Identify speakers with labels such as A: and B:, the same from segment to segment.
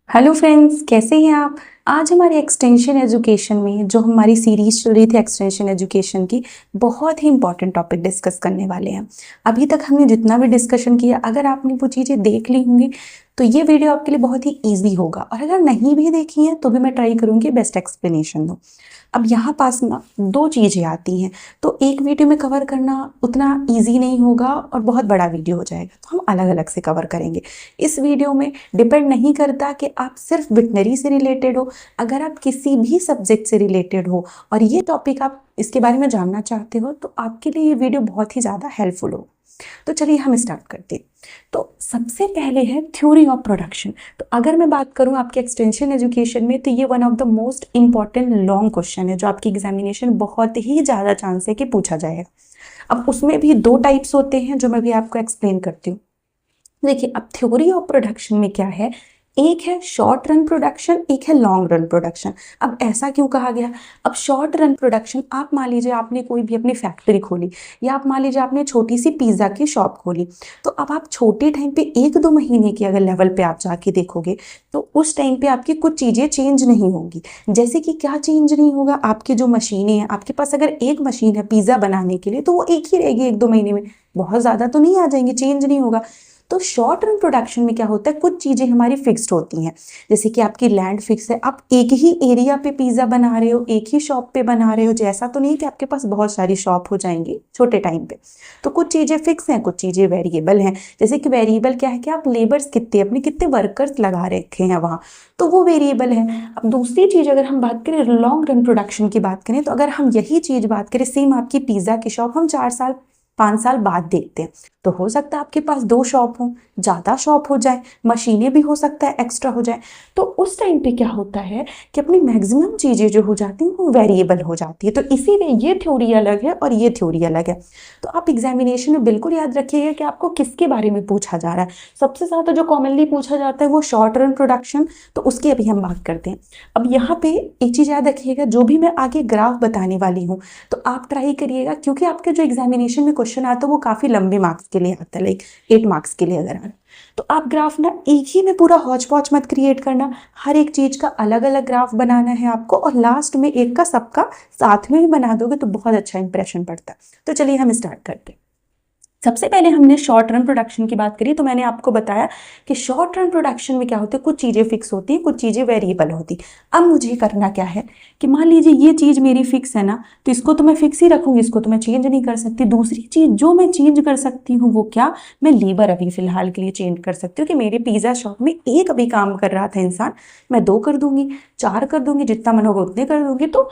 A: Hello friends, कैसे हैं आप। आज हमारे एक्सटेंशन एजुकेशन में जो हमारी सीरीज चल रही थी एक्सटेंशन एजुकेशन की, बहुत ही इंपॉर्टेंट टॉपिक डिस्कस करने वाले हैं। अभी तक हमने जितना भी डिस्कशन किया, अगर आपने वो चीज़ें देख ली होंगी तो ये वीडियो आपके लिए बहुत ही ईजी होगा, और अगर नहीं भी देखी है तो भी मैं ट्राई करूँगी बेस्ट एक्सप्लेनेशन दूँ। अब यहाँ पास ना दो चीज़ें आती हैं, तो एक वीडियो में कवर करना उतना इजी नहीं होगा और बहुत बड़ा वीडियो हो जाएगा, तो हम अलग अलग से कवर करेंगे। इस वीडियो में डिपेंड नहीं करता कि आप सिर्फ वेटनरी से रिलेटेड हो, अगर आप किसी भी सब्जेक्ट से रिलेटेड हो और ये टॉपिक आप इसके बारे में जानना चाहते हो, तो आपके लिए ये वीडियो बहुत ही ज़्यादा हेल्पफुल हो। तो चलिए हम स्टार्ट करते हैं। तो सबसे पहले है थ्योरी ऑफ प्रोडक्शन। तो अगर मैं बात करूं आपके एक्सटेंशन एजुकेशन में, तो ये one of the most important long question है जो आपकी एग्जामिनेशन बहुत ही ज़्यादा चांस है कि पूछा जाएगा। अब उसमें भी दो टाइप्स होते हैं जो मैं भी आपको एक्सप्लेन करती हूँ। देखिए, अब थ्योरी ऑफ प्रोडक्शन में क्या है, एक है शॉर्ट रन प्रोडक्शन, एक है लॉन्ग रन प्रोडक्शन। अब ऐसा क्यों कहा गया। अब शॉर्ट रन प्रोडक्शन, आप मान लीजिए आपने कोई भी अपनी फैक्ट्री खोली, या आप मान लीजिए आपने छोटी सी पिज़्ज़ा की शॉप खोली, तो अब आप छोटे टाइम पे 1-2 महीने के अगर लेवल पे आप जाके देखोगे, तो उस टाइम पे आपकी कुछ चीज़ें चेंज नहीं होंगी। जैसे कि क्या चेंज नहीं होगा, आपकी जो मशीनें हैं, आपके पास अगर एक मशीन है पिज़्ज़ा बनाने के लिए, तो वो एक ही रहेगी 1-2 महीने में, बहुत ज़्यादा तो नहीं आ जाएंगी, चेंज नहीं होगा। तो शॉर्ट रन प्रोडक्शन में क्या होता है, कुछ चीज़ें हमारी फिक्स्ड होती हैं। जैसे कि आपकी लैंड फिक्स है, आप एक ही एरिया पे पिज़्ज़ा बना रहे हो, एक ही शॉप पे बना रहे हो, जैसा तो नहीं कि आपके पास बहुत सारी शॉप हो जाएंगी छोटे टाइम पे। तो कुछ चीज़ें फिक्स हैं, कुछ चीज़ें वेरिएबल हैं। जैसे कि वेरिएबल क्या है कि आप लेबर्स कितने वर्कर्स लगा रखे हैं वहाँ, तो वो वेरिएबल है। अब दूसरी चीज़ अगर हम बात करें लॉन्ग रन प्रोडक्शन की बात करें, तो अगर हम यही चीज़ बात करें, सेम आपकी पिज़्ज़ा की शॉप हम 4-5 साल बाद देखते हैं, तो हो सकता है आपके पास 2 शॉप हो, ज़्यादा शॉप हो जाए, मशीनें भी हो सकता है एक्स्ट्रा हो जाए। तो उस टाइम पे क्या होता है कि अपनी मैक्सिमम चीज़ें जो हो जाती हैं वो वेरिएबल हो जाती है। तो इसीलिए ये थ्योरी अलग है और ये थ्योरी अलग है। तो आप एग्जामिनेशन में बिल्कुल याद रखिएगा कि आपको किसके बारे में पूछा जा रहा है। सबसे ज़्यादा जो कॉमनली पूछा जाता है वो शॉर्ट रन प्रोडक्शन, तो उसकी अभी हम बात करते हैं। अब यहाँ पे एक चीज़ याद रखिएगा, जो भी मैं आगे ग्राफ बताने वाली हूँ, तो आप ट्राई करिएगा, क्योंकि आपके जो एग्जामिनेशन में क्वेश्चन आता है वो काफ़ी लंबे मार्क्स के लिए आता है, लाइक 8 मार्क्स के लिए अगर आ, तो आप ग्राफ ना एक ही में पूरा हौच पौच मत क्रिएट करना, हर एक चीज़ का अलग अलग ग्राफ बनाना है आपको, और लास्ट में एक का सबका साथ में भी बना दोगे तो बहुत अच्छा इंप्रेशन पड़ता है। तो चलिए हम स्टार्ट करते हैं। सबसे पहले हमने शॉर्ट रन प्रोडक्शन की बात करी, तो मैंने आपको बताया कि शॉर्ट रन प्रोडक्शन में क्या होता है, कुछ चीज़ें फिक्स होती हैं, कुछ चीज़ें वेरिएबल होती। अब मुझे करना क्या है कि मान लीजिए ये चीज़ मेरी फिक्स है ना, तो इसको तो मैं फिक्स ही रखूँगी, इसको तो मैं चेंज नहीं कर सकती। दूसरी चीज़ जो मैं चेंज कर सकती हूँ वो क्या, मैं लेबर अभी फिलहाल के लिए चेंज कर सकती हूँ कि मेरे पिज़्ज़ा शॉप में एक अभी काम कर रहा था इंसान, मैं 2 कर दूंगी, 4 कर दूंगी, जितना मन होगा उतने कर दूंगी। तो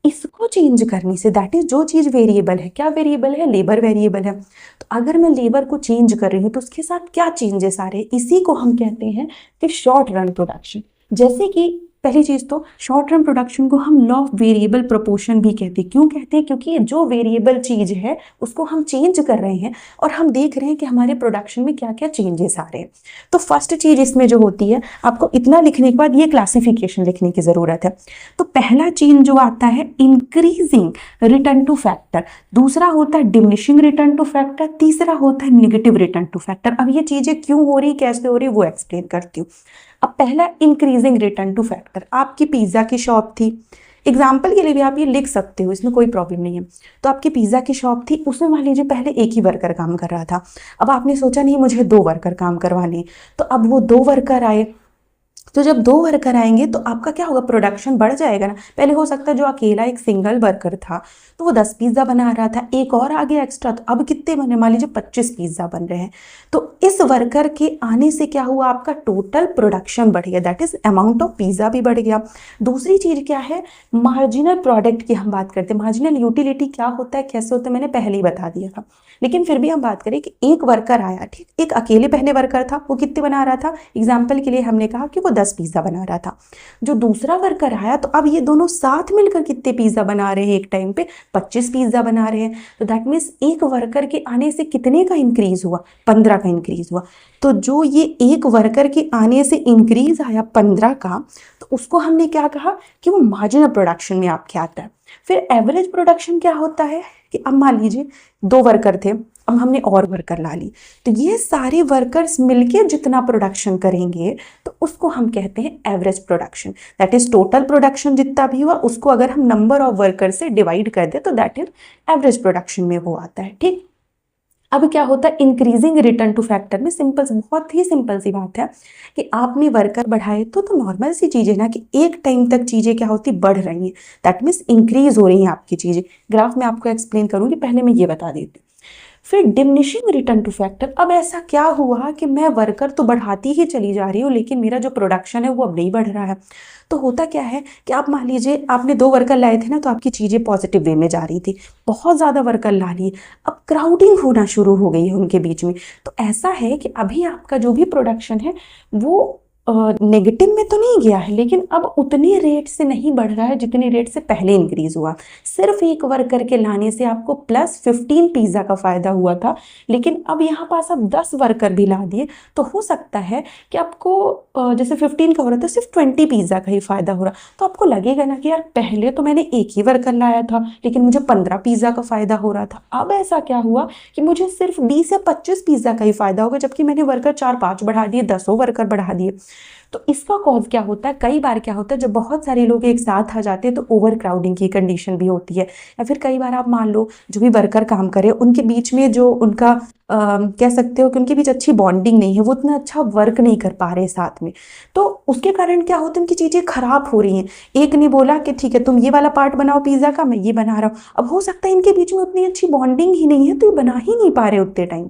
A: इसको चेंज करने से, दैट इज जो चीज़ वेरिएबल है, क्या वेरिएबल है, लेबर वेरिएबल है। तो अगर मैं लेबर को चेंज कर रही हूँ तो उसके साथ क्या चेंजेस आ रहे हैं, इसी को हम कहते हैं कि शॉर्ट रन प्रोडक्शन। जैसे कि पहली चीज़ तो शॉर्ट रन प्रोडक्शन को हम लॉ ऑफ वेरिएबल प्रोपोर्शन भी कहते हैं। क्यों कहते हैं, क्योंकि जो वेरिएबल चीज़ है उसको हम चेंज कर रहे हैं और हम देख रहे हैं कि हमारे प्रोडक्शन में क्या क्या चेंजेस आ रहे हैं। तो फर्स्ट चीज़ इसमें जो होती है, आपको इतना लिखने के बाद ये क्लासिफिकेशन लिखने की ज़रूरत है। तो पहला चेंज जो आता है इंक्रीजिंग रिटर्न टू फैक्टर, दूसरा होता है डिमिनिशिंग रिटर्न टू फैक्टर, तीसरा होता है नेगेटिव रिटर्न टू फैक्टर। अब ये चीज़ें क्यों हो रही, कैसे हो रही, वो एक्सप्लेन करती हूँ। अब पहला इंक्रीजिंग रिटर्न टू फैक्टर, आपकी पिज़्ज़ा की शॉप थी, एग्जाम्पल के लिए भी आप ये लिख सकते हो, इसमें कोई प्रॉब्लम नहीं है। तो आपकी पिज़्ज़ा की शॉप थी, उसमें मान लीजिए पहले एक ही वर्कर काम कर रहा था। अब आपने सोचा नहीं मुझे 2 वर्कर काम करवाने, तो अब वो 2 वर्कर आए। तो जब 2 वर्कर आएंगे तो आपका क्या होगा, प्रोडक्शन बढ़ जाएगा ना। पहले हो सकता है जो अकेला एक सिंगल वर्कर था तो वो 10 पिज़्ज़ा बना रहा था, एक और आ गया एक्स्ट्रा, तो अब कितने बने, मान लीजिए 25 पिज़्ज़ा बन रहे हैं। तो इस वर्कर के आने से क्या हुआ, आपका टोटल प्रोडक्शन बढ़ गया, that is amount of pizza भी बढ़ गया। दूसरी चीज़ क्या है, मार्जिनल प्रोडक्ट की हम बात करते हैं। मार्जिनल यूटिलिटी क्या होता है, कैसे होता है, मैंने पहले ही बता दिया था, लेकिन फिर भी हम बात करें कि एक वर्कर आया, ठीक, एक अकेले पहले वर्कर था, वो कितने बना रहा था, एग्जाम्पल के लिए हमने कहा कि वो 10 पिज़्ज़ा बना रहा था। जो दूसरा वर्कर आया, तो अब ये दोनों साथ मिलकर कितने पिज़्ज़ा बना रहे हैं, एक टाइम पे 25 पिज़्ज़ा बना रहे हैं। तो दैट मीन्स एक वर्कर के आने से कितने का इंक्रीज हुआ, 15 का इंक्रीज हुआ। तो जो ये एक वर्कर के आने से इंक्रीज आया 15 का, तो उसको हमने क्या कहा कि वो मार्जिनल प्रोडक्शन में आपके आता है। फिर एवरेज प्रोडक्शन क्या होता है कि अब मान लीजिए 2 वर्कर थे, अब हमने और वर्कर ला ली, तो ये सारे वर्कर्स मिलके जितना प्रोडक्शन करेंगे तो उसको हम कहते हैं average production. That is total production जितना भी हुआ उसको अगर हम नंबर ऑफ वर्कर से डिवाइड कर दे तो दैट इज एवरेज प्रोडक्शन में वो आता है। ठीक, अब क्या होता है इंक्रीजिंग रिटर्न टू फैक्टर में, सिंपल, बहुत ही सिंपल सी बात है कि आपने वर्कर बढ़ाए तो नॉर्मल सी चीज़ है ना कि एक टाइम तक चीज़ें क्या होती बढ़ रही हैं, दैट मीन्स इंक्रीज हो रही हैं आपकी चीज़ें। ग्राफ में आपको एक्सप्लेन करूंगी, पहले मैं ये बता देती हूँ। फिर डिमिनिशिंग रिटर्न टू फैक्टर, अब ऐसा क्या हुआ कि मैं वर्कर तो बढ़ाती ही चली जा रही हूँ लेकिन मेरा जो प्रोडक्शन है वो अब नहीं बढ़ रहा है। तो होता क्या है कि आप मान लीजिए आपने 2 वर्कर लाए थे ना, तो आपकी चीज़ें पॉजिटिव वे में जा रही थी, बहुत ज़्यादा वर्कर ला लिए, अब क्राउडिंग होना शुरू हो गई है उनके बीच में। तो ऐसा है कि अभी आपका जो भी प्रोडक्शन है वो नेगेटिव में तो नहीं गया है लेकिन अब उतने रेट से नहीं बढ़ रहा है जितने रेट से पहले इंक्रीज हुआ। सिर्फ एक वर्कर के लाने से आपको +15 पिज़्ज़ा का फ़ायदा हुआ था, लेकिन अब यहाँ पास आप 10 वर्कर भी ला दिए तो हो सकता है कि आपको जैसे 15 का हो रहा था सिर्फ 20 पिज़्ज़ा का ही फ़ायदा हो रहा। तो आपको लगेगा ना कि यार पहले तो मैंने एक ही वर्कर लाया था लेकिन मुझे 15 पिज़्ज़ा का फ़ायदा हो रहा था, अब ऐसा क्या हुआ कि मुझे सिर्फ 20 या 25 पिज़्ज़ा का ही फ़ायदा होगा जबकि मैंने वर्कर 4-5 बढ़ा दिए, 10 वर्कर बढ़ा दिए। तो इसका कॉज क्या होता है, कई बार क्या होता है जब बहुत सारे लोग एक साथ आ जाते हैं तो ओवर क्राउडिंग की कंडीशन भी होती है, या फिर कई बार आप मान लो जो भी वर्कर काम करे उनके बीच में जो उनका कह सकते हो कि उनके बीच अच्छी बॉन्डिंग नहीं है, वो उतना अच्छा वर्क नहीं कर पा रहे साथ में, तो उसके कारण क्या होता है उनकी चीज़ें खराब हो रही हैं। एक ने बोला कि ठीक है तुम ये वाला पार्ट बनाओ पिज़्ज़ा का, मैं ये बना रहा हूँ, अब हो सकता है इनके बीच में उतनी अच्छी बॉन्डिंग ही नहीं है तो ये बना ही नहीं पा रहे उतने टाइम।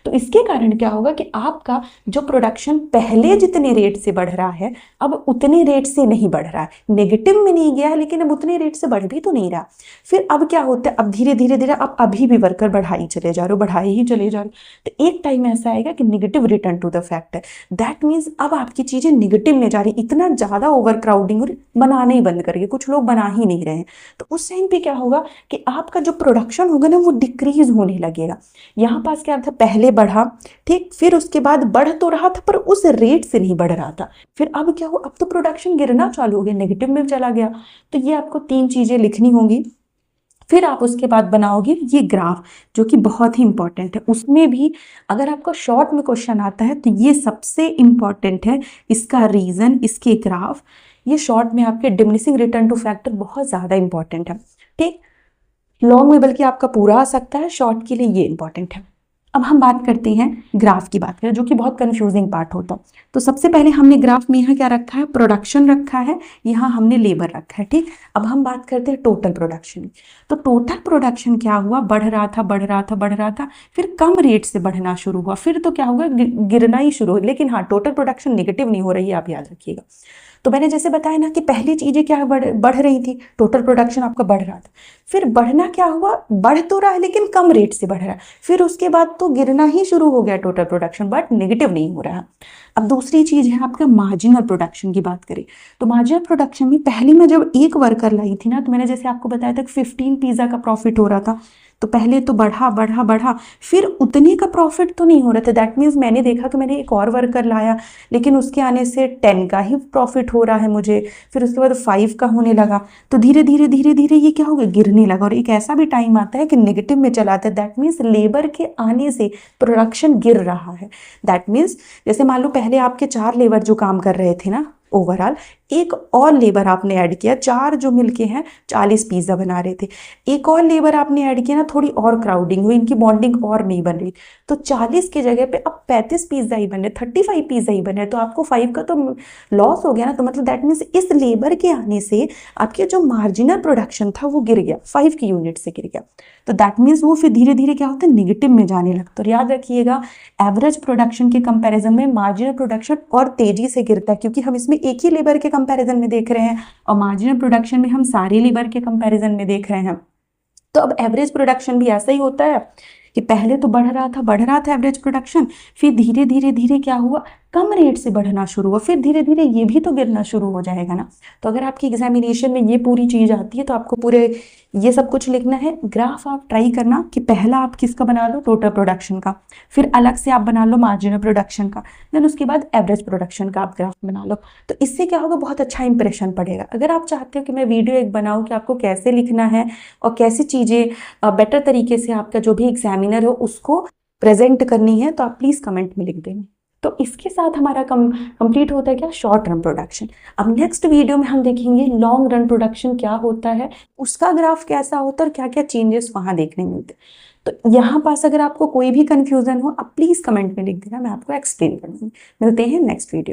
A: तो इसके कारण क्या होगा कि आपका जो प्रोडक्शन पहले जितने रेट से बढ़ रहा है अब उतने रेट से नहीं बढ़ रहा है, नेगेटिव में नहीं गया है लेकिन अब उतने रेट से बढ़ भी तो नहीं रहा। फिर अब क्या होता है, अब धीरे धीरे धीरे अब अभी भी वर्कर बढ़ाई चले जा रहे हो, बढ़ाई ही चले जा रहे हो, तो एक टाइम ऐसा आएगा कि negative return to the fact है। दैट मीन्स अब आपकी चीज़ें नेगेटिव में जा रही, इतना ज़्यादा ओवर क्राउडिंग और बनाने ही बंद करिए, कुछ लोग बना ही नहीं रहे हैं। तो उस टाइम पे क्या होगा कि आपका जो प्रोडक्शन होगा ना वो डिक्रीज होने लगेगा। यहाँ पास क्या था, पहले बढ़ा ठीक, फिर उसके बाद बढ़ तो रहा था पर उस रेट से नहीं बढ़ रहा था, फिर अब क्या हो, अब तो प्रोडक्शन गिरना चालू हो गया, नेगेटिव में चला गया। तो ये आपको 3 चीज़ें लिखनी होंगी। फिर आप उसके बाद बनाओगे ये ग्राफ जो कि बहुत ही इंपॉर्टेंट है, उसमें भी अगर आपको शॉर्ट में क्वेश्चन आता है तो ये सबसे इंपॉर्टेंट है, इसका रीजन, इसके ग्राफ, ये शॉर्ट में आपके डिमिनिशिंग रिटर्न टू फैक्टर बहुत ज़्यादा इंपॉर्टेंट है। ठीक, लॉन्ग में बल्कि आपका पूरा आ सकता है, शॉर्ट के लिए ये इंपॉर्टेंट है। अब हम बात करते हैं ग्राफ की, बात करें जो कि बहुत कंफ्यूजिंग पार्ट होता है। तो सबसे पहले हमने ग्राफ में यहाँ क्या रखा है, प्रोडक्शन रखा है, यहाँ हमने लेबर रखा है। ठीक, अब हम बात करते हैं टोटल प्रोडक्शन। तो टोटल प्रोडक्शन क्या हुआ, बढ़ रहा था बढ़ रहा था बढ़ रहा था, फिर कम रेट से बढ़ना शुरू हुआ, फिर तो क्या होगा गिरना ही शुरू हो, लेकिन हाँ टोटल प्रोडक्शन नेगेटिव नहीं हो रही है, आप याद रखिएगा। तो मैंने जैसे बताया ना कि पहली चीज़ें क्या बढ़ रही थी, टोटल प्रोडक्शन आपका बढ़ रहा था, फिर बढ़ना क्या हुआ, बढ़ तो रहा है लेकिन कम रेट से बढ़ रहा है, फिर उसके बाद तो गिरना ही शुरू हो गया टोटल प्रोडक्शन, बट नेगेटिव नहीं हो रहा। अब दूसरी चीज़ है आपका मार्जिनल प्रोडक्शन की बात करें, तो मार्जिनल प्रोडक्शन में पहले मैं जब एक वर्कर लाई थी ना, तो मैंने जैसे आपको बताया था कि 15 पिज़्ज़ा का प्रॉफिट हो रहा था, तो पहले तो बढ़ा बढ़ा बढ़ा, फिर उतने का प्रॉफिट तो नहीं हो रहा था। दैट मीन्स मैंने देखा कि मैंने एक और वर्कर लाया लेकिन उसके आने से 10 का ही प्रॉफिट हो रहा है मुझे, फिर उसके बाद 5 का होने लगा, तो धीरे धीरे धीरे धीरे ये क्या हो गया, गिरने लगा। और एक ऐसा भी टाइम आता है कि नेगेटिव में चला आता है, दैट मीन्स लेबर के आने से प्रोडक्शन गिर रहा है। दैट मीन्स जैसे मान लो पहले आपके 4 लेबर जो काम कर रहे थे ना ओवरऑल, एक और लेबर आपने ऐड किया, 4 जो मिलके हैं 40 पिज़्ज़ा बना रहे थे, एक और लेबर आपने ऐड किया ना, थोड़ी और क्राउडिंग हुई, इनकी बॉन्डिंग और नहीं बन रही, तो 40 की जगह पे अब 35 पिज़्ज़ा ही बने, 35 पिज़्ज़ा ही बने, तो आपको 5 का तो लॉस हो गया ना। तो मतलब दैट मीन्स इस लेबर के आने से आपके जो मार्जिनल प्रोडक्शन था वो गिर गया, 5 की यूनिट से गिर गया। तो दैट मीन्स वो फिर धीरे धीरे क्या होता है, निगेटिव में जाने लगता है। तो याद रखिएगा एवरेज प्रोडक्शन के कंपैरिजन में मार्जिनल प्रोडक्शन और तेजी से गिरता है, क्योंकि हम इसमें एक ही लेबर के कंपैरिजन में देख रहे हैं और मार्जिनल प्रोडक्शन में हम सारे लेबर के कंपैरिजन में देख रहे हैं। तो अब एवरेज प्रोडक्शन भी ऐसा ही होता है कि पहले तो बढ़ रहा था एवरेज प्रोडक्शन, फिर धीरे धीरे धीरे क्या हुआ, कम रेट से बढ़ना शुरू हुआ, फिर धीरे धीरे ये भी तो गिरना शुरू हो जाएगा ना। तो अगर आपकी एग्जामिनेशन में ये पूरी चीज़ आती है तो आपको पूरे ये सब कुछ लिखना है। ग्राफ आप ट्राई करना कि पहला आप किसका बना लो, टोटल प्रोडक्शन का, फिर अलग से आप बना लो मार्जिनल प्रोडक्शन का, देन उसके बाद एवरेज प्रोडक्शन का आप ग्राफ बना लो। तो इससे क्या होगा, बहुत अच्छा इंप्रेशन पड़ेगा। अगर आप चाहते हो कि मैं वीडियो एक बनाऊँ कि आपको कैसे लिखना है और कैसी चीज़ें बेटर तरीके से आपका जो भी एग्जामिनर हो उसको प्रेजेंट करनी है, तो आप प्लीज़ कमेंट में लिख देना। तो इसके साथ हमारा कंप्लीट होता है क्या, शॉर्ट रन प्रोडक्शन। अब नेक्स्ट वीडियो में हम देखेंगे लॉन्ग रन प्रोडक्शन क्या होता है, उसका ग्राफ कैसा होता है और क्या क्या चेंजेस वहाँ देखने मिलते हैं। तो यहाँ पास अगर आपको कोई भी कंफ्यूजन हो आप प्लीज़ कमेंट में लिख देना, मैं आपको एक्सप्लेन करूँगी। मिलते हैं नेक्स्ट वीडियो।